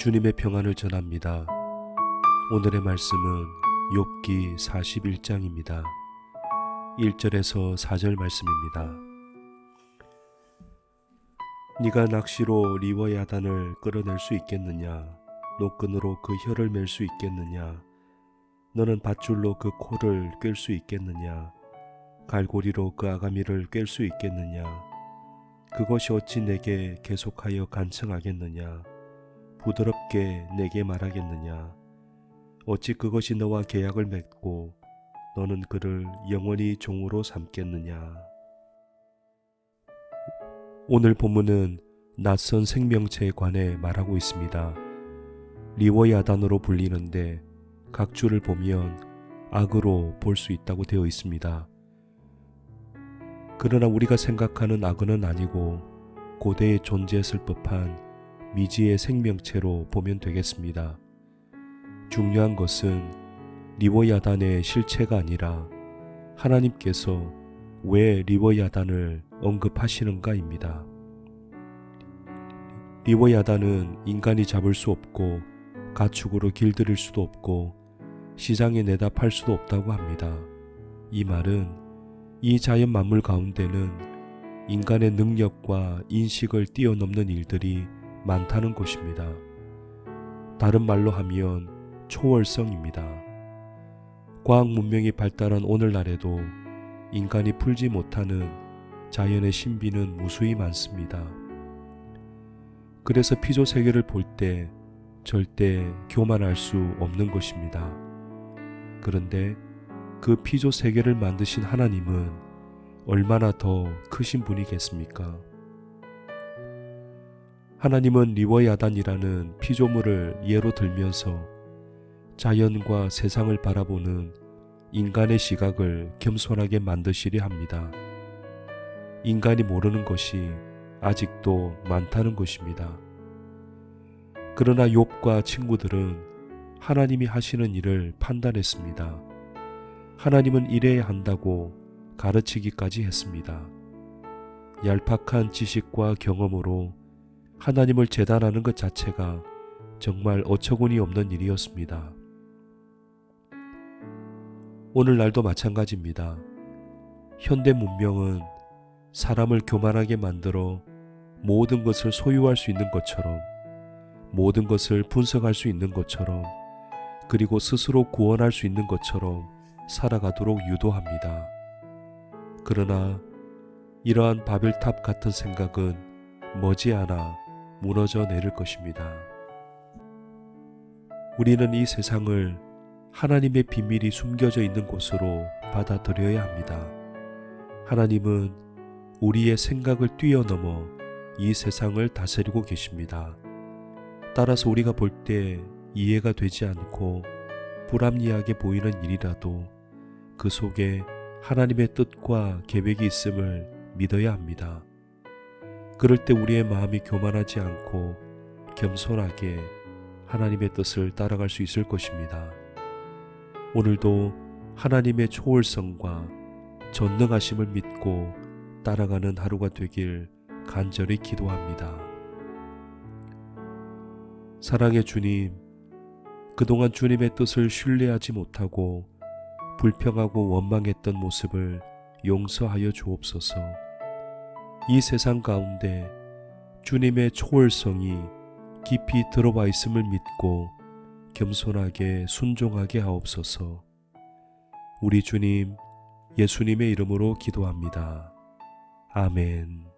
주님의 평안을 전합니다. 오늘의 말씀은 욥기 41장입니다. 1절에서 4절 말씀입니다. 네가 낚시로 리워야단을 끌어낼 수 있겠느냐? 노끈으로 그 혀를 맬 수 있겠느냐? 너는 밧줄로 그 코를 꿰 수 있겠느냐? 갈고리로 그 아가미를 꿰 수 있겠느냐? 그것이 어찌 내게 계속하여 간청하겠느냐? 부드럽게 내게 말하겠느냐? 어찌 그것이 너와 계약을 맺고 너는 그를 영원히 종으로 삼겠느냐? 오늘 본문은 낯선 생명체에 관해 말하고 있습니다. 리워야단으로 불리는데 각주를 보면 악으로 볼 수 있다고 되어 있습니다. 그러나 우리가 생각하는 악어는 아니고 고대에 존재했을 법한 미지의 생명체로 보면 되겠습니다. 중요한 것은 리워야단의 실체가 아니라 하나님께서 왜 리워야단을 언급하시는가입니다. 리워야단은 인간이 잡을 수 없고 가축으로 길들일 수도 없고 시장에 내다 팔 수도 없다고 합니다. 이 말은 이 자연 만물 가운데는 인간의 능력과 인식을 뛰어넘는 일들이 많다는 것입니다. 다른 말로 하면 초월성입니다. 과학 문명이 발달한 오늘날에도 인간이 풀지 못하는 자연의 신비는 무수히 많습니다. 그래서 피조 세계를 볼 때 절대 교만할 수 없는 것입니다. 그런데 그 피조 세계를 만드신 하나님은 얼마나 더 크신 분이겠습니까? 하나님은 리워야단이라는 피조물을 예로 들면서 자연과 세상을 바라보는 인간의 시각을 겸손하게 만드시려 합니다. 인간이 모르는 것이 아직도 많다는 것입니다. 그러나 욥과 친구들은 하나님이 하시는 일을 판단했습니다. 하나님은 이래야 한다고 가르치기까지 했습니다. 얄팍한 지식과 경험으로 하나님을 재단하는 것 자체가 정말 어처구니 없는 일이었습니다. 오늘날도 마찬가지입니다. 현대 문명은 사람을 교만하게 만들어 모든 것을 소유할 수 있는 것처럼, 모든 것을 분석할 수 있는 것처럼, 그리고 스스로 구원할 수 있는 것처럼 살아가도록 유도합니다. 그러나 이러한 바벨탑 같은 생각은 머지않아 무너져 내릴 것입니다. 우리는 이 세상을 하나님의 비밀이 숨겨져 있는 곳으로 받아들여야 합니다. 하나님은 우리의 생각을 뛰어넘어 이 세상을 다스리고 계십니다. 따라서 우리가 볼 때 이해가 되지 않고 불합리하게 보이는 일이라도 그 속에 하나님의 뜻과 계획이 있음을 믿어야 합니다. 그럴 때 우리의 마음이 교만하지 않고 겸손하게 하나님의 뜻을 따라갈 수 있을 것입니다. 오늘도 하나님의 초월성과 전능하심을 믿고 따라가는 하루가 되길 간절히 기도합니다. 사랑의 주님, 그동안 주님의 뜻을 신뢰하지 못하고 불평하고 원망했던 모습을 용서하여 주옵소서. 이 세상 가운데 주님의 초월성이 깊이 들어와 있음을 믿고 겸손하게 순종하게 하옵소서. 우리 주님 예수님의 이름으로 기도합니다. 아멘.